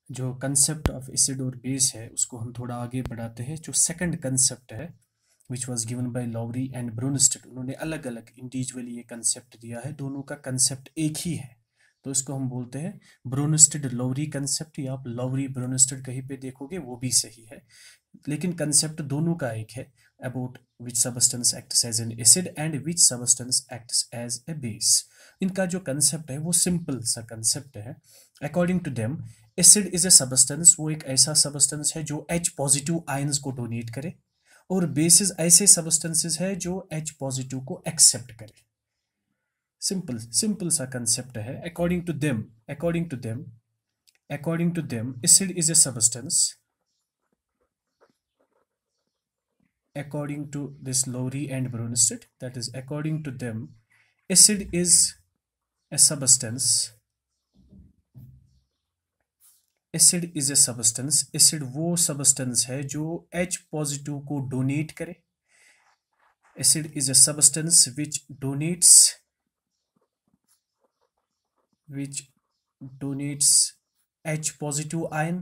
जो concept of acid और base है उसको हम थोड़ा आगे बढ़ाते हैं। जो सेकंड कंसेप्ट है which was given by Lowry and Bronsted, उन्होंने अलग अलग इंडिविजुअली ये कंसेप्ट दिया है, दोनों का कंसेप्ट एक ही है, तो इसको हम बोलते हैं ब्रोनस्टेड लॉवरी कंसेप्ट, या आप लॉवरी ब्रोनस्टेड कहीं पे देखोगे वो भी सही है, लेकिन कंसेप्ट दोनों का एक है, about which substance acts as an acid and which substance acts as a base. इनका जो कंसेप्ट है वो सिंपल सा कंसेप्ट है। According to them acid is a substance, वो एक ऐसा सबस्टेंस है जो H पॉजिटिव आयंस को डोनेट करे, और बेसिस ऐसे सबस्टेंसेस है जो H पॉजिटिव को एक्सेप्ट करे। सिंपल सिंपल सा कंसेप्ट है। According to them acid is a substance, according to this Lowry and Bronsted, that is according to them acid is a substance, acid वो substance है जो H positive को donate करे। Acid is a substance which donates H positive ion,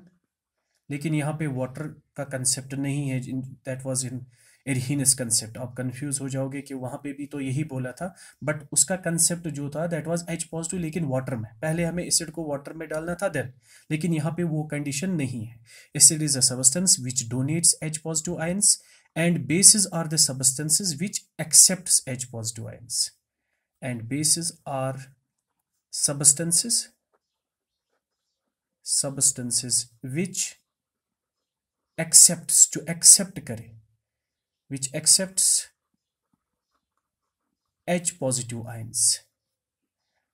लेकिन यहाँ पे water का concept नहीं है, दैट वाज इन एरहीनस कंसेप्ट। आप कंफ्यूज हो जाओगे कि वहाँ पे भी तो यही बोला था, बट उसका कंसेप्ट जो था दैट वाज H पॉजिटिव, लेकिन वाटर में, पहले हमें एसिड को वाटर में डालना था देन, लेकिन यहाँ पे वो कंडीशन नहीं है। Acid is a substance which donates H positive ions and bases are the substances which accepts H positive ions, and bases are substances which accepts, जो एक्सेप्ट करे, which accepts H positive ions.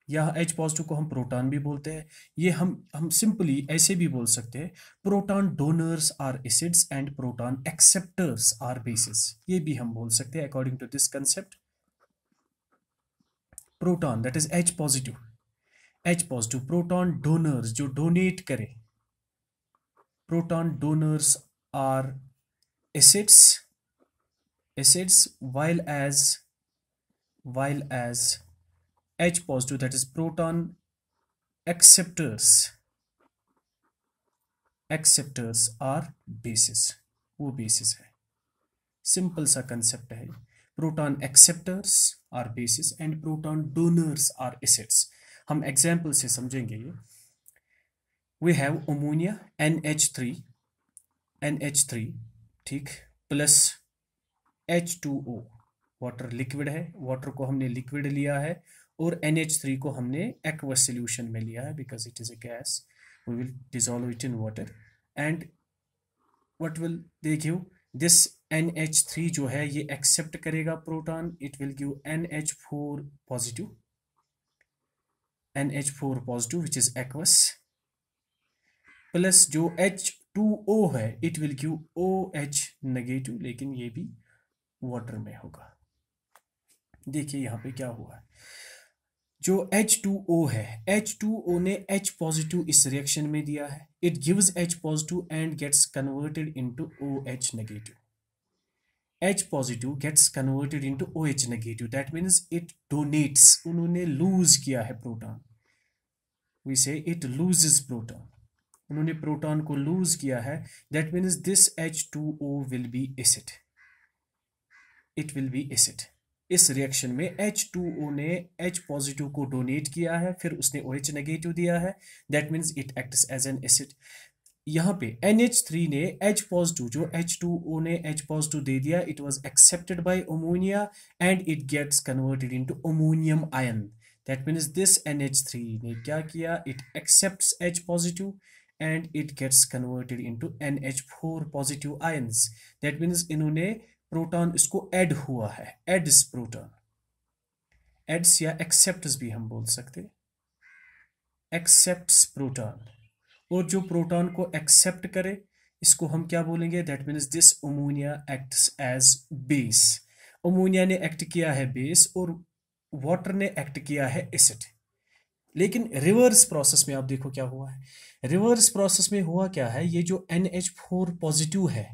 यह H positive को हम proton भी बोलते हैं। ये हम सिंपली ऐसे भी बोल सकते हैं, proton donors are acids and proton acceptors are bases, ये भी हम बोल सकते हैं according to this concept. Proton that is H positive, proton donors जो डोनेट करे, proton donors are acids while as H positive that is proton acceptors are bases, वो bases है। सिंपल सा कंसेप्ट है। Proton acceptors are bases and proton donors are acids. हम example से समझेंगे ये। वी हैव अमोनिया NH3 ठीक, plus H2O, water liquid है, वाटर को हमने लिक्विड लिया है, और NH3 को हमने एक्वस सॉल्यूशन में लिया है because it is a gas, we will dissolve it in water and what will they give, this NH3 जो है ये एक्सेप्ट करेगा proton, it will give NH4 positive which is aqueous, plus जो H2O है it will give OH negative, लेकिन ये भी water में होगा। देखिए यहाँ पे क्या हुआ है, जो H2O है, H2O ने H पॉजिटिव इस रिएक्शन में दिया है, it gives H positive and gets converted into OH negative. H positive gets converted into OH negative, that means it donates, उन्होंने लूज किया है proton, we say it loses proton, उन्होंने proton को lose किया है, that means this H2O will be acid, it will be acid. इस reaction में H2O ने H पॉजिटिव को डोनेट किया है, फिर उसने OH नेगेटिव दिया है, that means it acts as an acid. यहाँ पे NH3 ने H पॉजिटिव, जो H2O ने H पॉजिटिव दे दिया, it was accepted by ammonia and it gets converted into ammonium ion, that means this NH3 ने क्या किया, it accepts H positive and it gets converted into NH4 positive ions, that means इन्होंने proton इसको add हुआ है, adds proton, adds या accepts भी हम बोल सकते हैं, एक्सेप्ट्स प्रोटॉन, और जो प्रोटॉन को एक्सेप्ट करे इसको हम क्या बोलेंगे, that means this ammonia acts as base. Ammonia ने एक्ट किया है बेस और वाटर ने एक्ट किया है एसिड, लेकिन रिवर्स प्रोसेस में आप देखो क्या हुआ है, रिवर्स प्रोसेस में हुआ क्या है, ये जो NH4 पॉजिटिव है,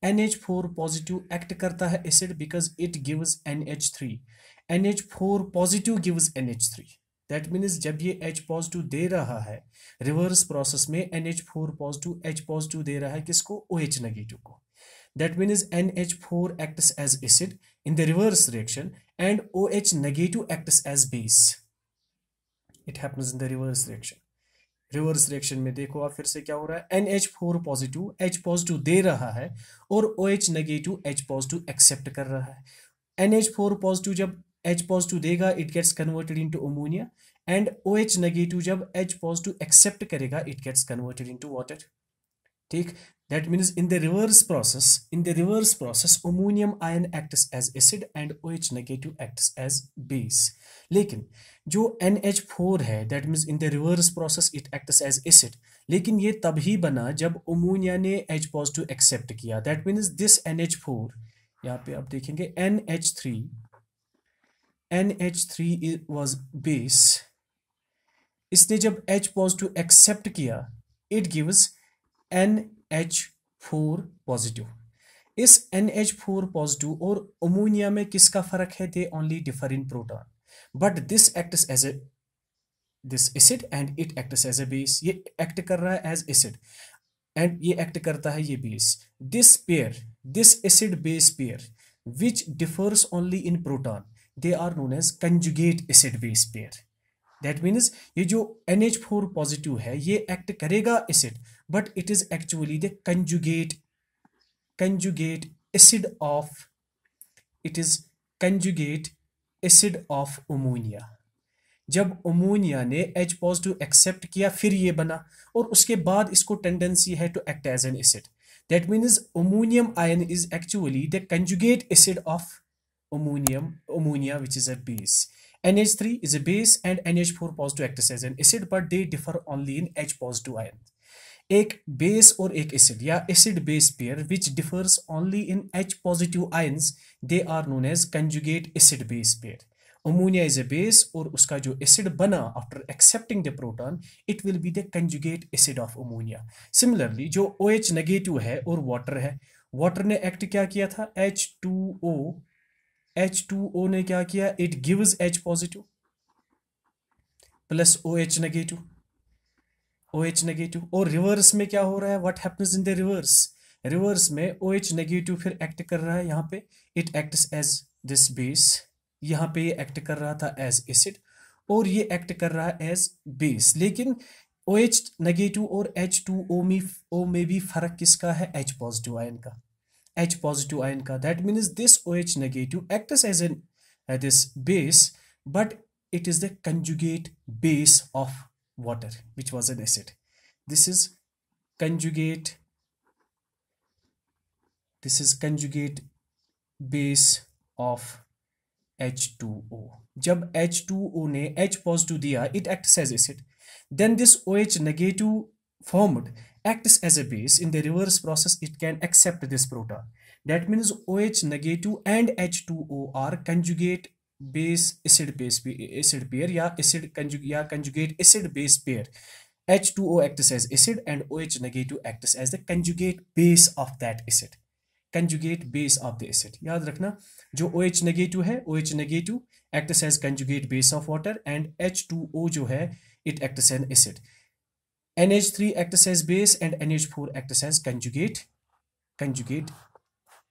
NH4 पॉजिटिव एक्ट करता है acid because it gives NH3, NH4 positive gives NH3, that means जब ये H पॉजिटिव दे रहा है रिवर्स प्रोसेस में NH4 पॉजिटिव H पॉजिटिव दे रहा है किसको, OH नेगेटिव को. That means NH4 acts as acid in the reverse reaction and OH negative acts as base. It happens in the reverse reaction. Reverse reaction में देखो आप फिर से क्या हो रहा है, NH4 पॉजिटिव H पॉजिटिव दे रहा है और OH negative H positive accept कर रहा है. NH4 पॉजिटिव जब H पॉजिटिव देगा it gets converted into ammonia and OH negative जब H पॉजिटिव एक्सेप्ट करेगा it gets converted into water. ठीक, that means in the reverse process ammonium ion acts as acid and OH negative acts as base. लेकिन जो NH4 है that means in the reverse process it acts as acid, लेकिन ये तभी बना जब ammonia ने H पॉजिटिव एक्सेप्ट किया. that means this NH4 यहाँ पे आप देखेंगे NH3 was base. इसने जब H पॉजिटिव एक्सेप्ट किया it gives NH4 पॉजिटिव. इस NH4 पॉजिटिव और अमोनिया में किसका फर्क है, they only differ in proton but this acts as this acid and it acts as a base. ये एक्ट कर रहा है एज एसिड एंड ये एक्ट करता है ये base. This acid base pair which differs only in proton they are known as conjugate acid base pair. That means ये जो NH4 पॉजिटिव है ये एक्ट करेगा acid but it is actually the conjugate acid of ammonia. जब ammonia ने H positive accept किया फिर ये बना और उसके बाद इसको टेंडेंसी है to act as an acid. That means ammonium ion is actually the conjugate acid of ammonia which is a base. NH3 is a base and NH4 positive acts as an acid but they differ only in H positive ion. एक base और एक acid या acid base pair which differs only in H positive ions they are known as conjugate acid base pair. Ammonia is a base और उसका जो acid बना after accepting the proton it will be the conjugate acid of ammonia. Similarly जो OH negative है और water है, water ने act क्या किया था, H2O ने क्या किया, it gives H positive plus OH negative और रिवर्स में क्या हो रहा है, what happens in the reverse में OH नेगेटिव फिर एक्ट कर रहा है यहाँ पे, it acts as this base. यहाँ पे ये एक्ट कर रहा था एज एसिड और ये एक्ट कर रहा है एज बेस. लेकिन OH नेगेटिव और H2O में भी फर्क किसका है, H पॉजिटिव आयन का. That means this OH negative acts as this base but it is the conjugate base of water which was an acid. This is conjugate base of H2O. जब H2O ने H positive दिया it acts as acid, then this OH negative formed acts as a base. In the reverse process it can accept this proton. That means OH negative and H2O are conjugate base acid pair या conjugate acid base pair. H2O acts as acid and OH negative acts as the conjugate base of that acid. Conjugate base of the acid. याद रखना जो OH negative है, OH negative acts as conjugate base of water and H2O जो है it acts as an acid. NH3 acts as base and NH4 acts as conjugate.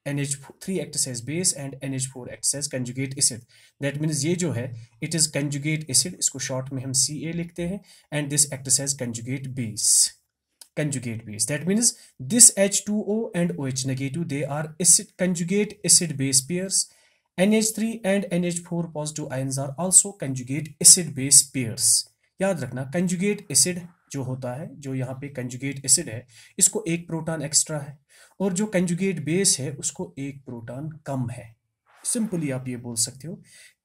NH3 acts as base and NH4 acts as conjugate acid. That means ये जो है it is conjugate acid, इसको short में हम Ca लिखते हैं and this acts as conjugate base. That means this H2O and OH negative they are conjugate acid base pairs. NH3 and NH4 positive ions are also conjugate acid base pairs. याद रखना conjugate acid जो होता है, जो यहाँ पे conjugate acid है इसको एक प्रोटॉन एक्स्ट्रा है और जो कंजुगेट बेस है उसको एक प्रोटॉन कम है. सिंपली आप ये बोल सकते हो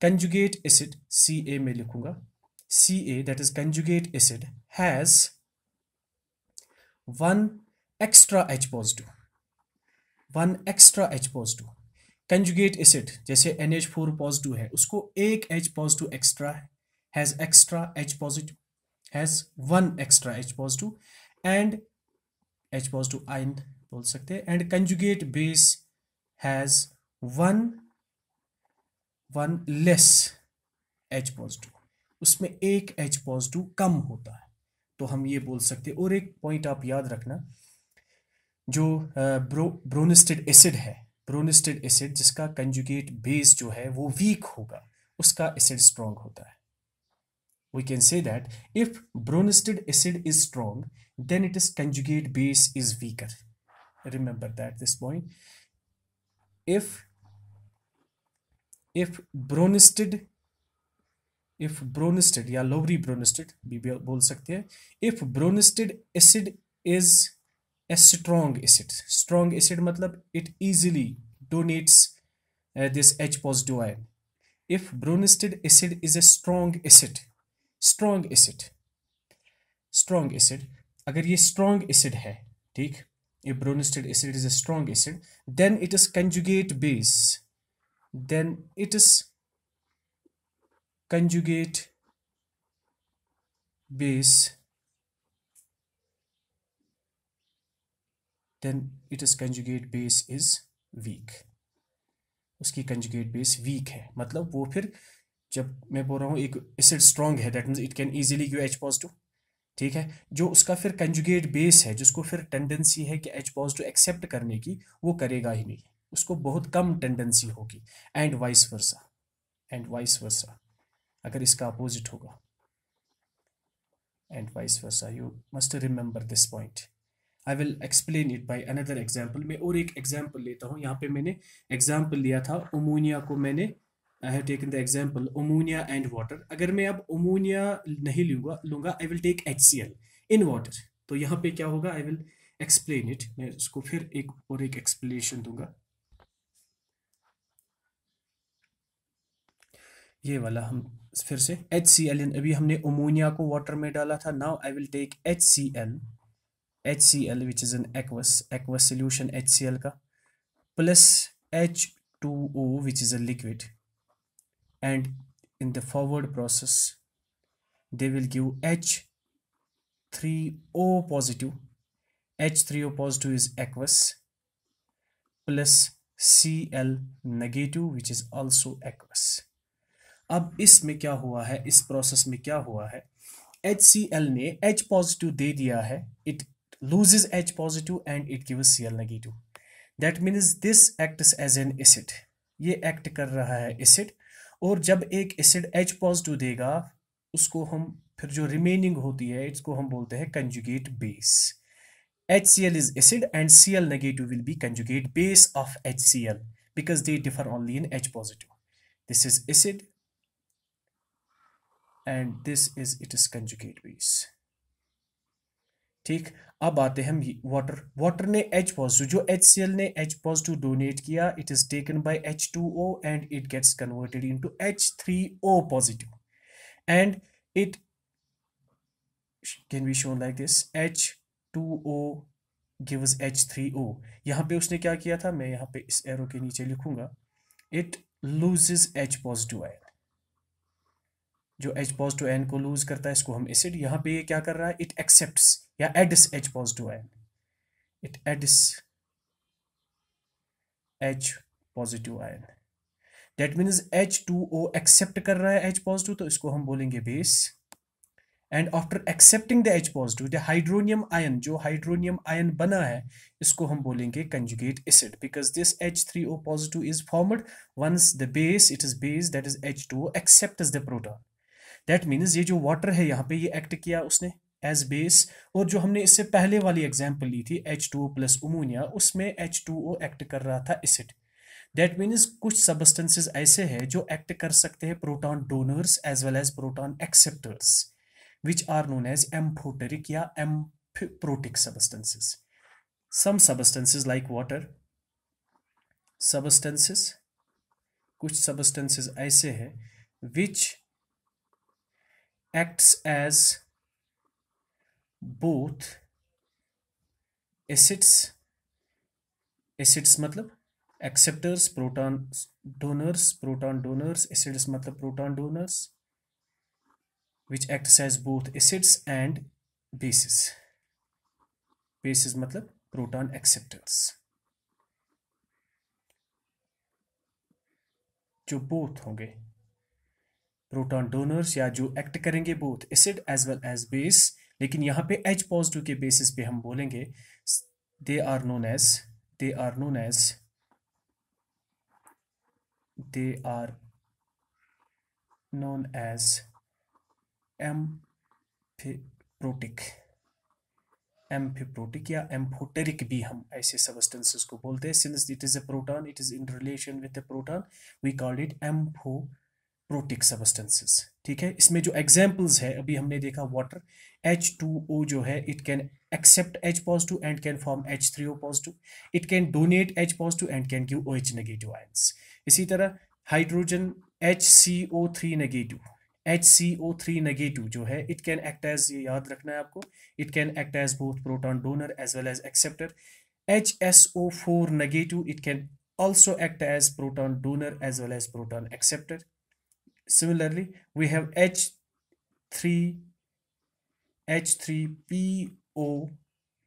कंजुगेट एसिड Ca में लिखूंगा, Ca that is conjugate acid has one extra H positive. Conjugate acid जैसे NH4 पॉजिटिव है उसको एक H पॉजिटिव एक्स्ट्रा है, has extra H positive, has one extra H positive and H positive ion बोल सकते हैं and conjugate base has one less H positive. उसमें एक H पॉजिटिव कम होता है, तो हम ये बोल सकते हैं। और एक पॉइंट आप याद रखना, जो ब्रोनिस्टेड एसिड है, ब्रोनिस्टेड एसिड जिसका कंजुगेट बेस जो है वो वीक होगा, उसका एसिड स्ट्रॉन्ग होता है। We can say that if bromistid acid is strong, then its conjugate base is weaker. Remember that this point. If ब्रोनिस्टिड, if ब्रोनिस्टिड या लोवरी ब्रोनिस्टिड भी बोल सकते हैं, if Bronsted acid is a strong acid मतलब it easily donates this H positive ion. If ब्रोनिस्टिड acid is a strong acid, अगर ये strong acid है, ठीक, if ब्रोनिस्टिड acid is a strong acid, then it is conjugate base, then its conjugate base is weak. उसकी conjugate base weak है, मतलब वो फिर, जब मैं बोल रहा हूँ एक एसिड स्ट्रॉन्ग है, that means it can easily give H positive, ठीक है। जो उसका फिर कंजुगेट बेस है, जिसको फिर टेंडेंसी है कि H पॉजिटिव एक्सेप्ट करने की, वो करेगा ही नहीं, उसको बहुत कम टेंडेंसी होगी, एंड वाइस वर्सा, अगर इसका अपोजिट होगा, and vice versa. You must remember this point. I will explain it by another example. मैं और एक एग्जाम्पल लेता हूँ। यहाँ पे मैंने एग्जाम्पल लिया था अमोनिया को, मैंने I have taken the example ammonia and water. अगर मैं अब अमोनिया नहीं लूंगा, I will take HCl in water, तो यहाँ पे क्या होगा, आई विल एक्सप्लेन इट। मैं उसको फिर एक एक्सप्लेनेशन दूंगा। ये वाला हम फिर से HCl, अभी हमने अमोनिया को वाटर में डाला था। Now I will take HCl which is an aqueous solution HCl का, plus H2O which is a liquid, and in the forward process they will give H3O positive. H3O positive is aqueous, plus Cl negative which is also aqueous. अब इसमें क्या हुआ है, इस process में क्या हुआ है, HCl ने H पॉजिटिव दे दिया है, it loses H positive and it gives Cl negative. That means this acts as an acid. ये एक्ट कर रहा है एसिड, और जब एक एसिड H पॉजिटिव देगा, उसको हम फिर जो रिमेनिंग होती है, इसको हम बोलते हैं conjugate base. HCl is acid and Cl negative will be conjugate base of HCl because they differ only in H positive. This is acid and this is its conjugate base. ठीक, अब आते हैं हम वाटर ने H positive, जो HCl ने H positive donate किया, it is taken by H2O and it gets converted into H3O positive, and it can be shown like this, H2O gives H3O। यहाँ पे उसने क्या किया था, मैं यहाँ पे इस एरो के नीचे लिखूंगा, it loses H positive ion, जो H पॉजिटिव आयन को लूज करता है, इसको हम एसिड। यहाँ पे ये क्या कर रहा है, इट एक्सेप्ट्स या adds H positive ion, it adds H positive ion. That means H2O accept कर रहा है H पॉजिटिव, तो इसको हम बोलेंगे base. And after accepting the H positive, the hydronium ion, जो हाइड्रोनियम आयन बना है, इसको हम बोलेंगे conjugate acid, because this H3O positive is formed once the base, it is base, that is H2O accepts the proton. That means ये जो water है, यहाँ पे ये एक्ट किया उसने एज बेस, और जो हमने इससे पहले वाली एग्जांपल ली थी H2O प्लस अमोनिया, उसमें H2O एक्ट कर रहा था एसिड। दैट मीन्स कुछ सबस्टेंसेस ऐसे हैं जो एक्ट कर सकते हैं proton donors as well as proton acceptors, which are known as amphoteric या amphiprotic substances. Some substances like water substances, कुछ सबस्टेंसेस ऐसे हैं which acts as both acids मतलब acceptors, proton donors, acids मतलब proton donors, which acts as both acids and bases मतलब proton acceptors, जो both होंगे proton donors या जो एक्ट करेंगे both acid as well as base, लेकिन यहाँ पे H पॉजिटिव के बेसिस पे हम बोलेंगे they are known as they are known as they are known as amphiprotic, amphiprotic या एम्फोटेरिक भी हम ऐसे सबस्टेंसेस को बोलते हैं। Since it is a proton, it is in relation with the proton, we called it amphiprotic substances. ठीक है, इसमें जो एग्जांपल्स है अभी हमने देखा वाटर, H2O जो है it can accept H positive and can form H3O positive. It can donate H positive and can give OH negative ions. इसी तरह hydrogen HCO3 negative, HCO3 negative जो है इट कैन एक्ट एज, ये याद रखना है आपको, it can act as both proton donor as well as acceptor. HSO4 negative, it can also act as proton donor as well as proton acceptor. Similarly, we have H3PO,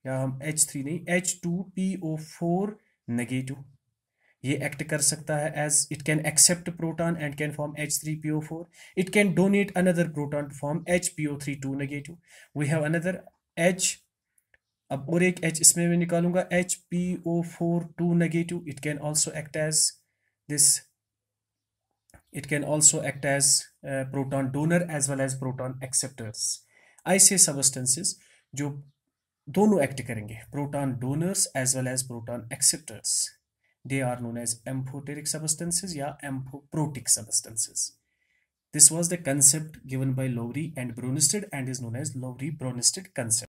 या हम H3 नहीं H2PO4 negative, ये act कर सकता है as it can accept proton and can form H3PO4. It can donate another proton to form HPO32 negative. We have another H, अब और एक H इसमें मैं निकालूंगा HPO42 negative. It can also act as this, it can also act as proton donor as well as proton acceptors. ऐसे substances जो दोनों act करेंगे, proton donors as well as proton acceptors, they are known as amphoteric substances या amphoprotic substances. This was the concept given by Lowry and Bronsted and is known as Lowry-Bronsted concept.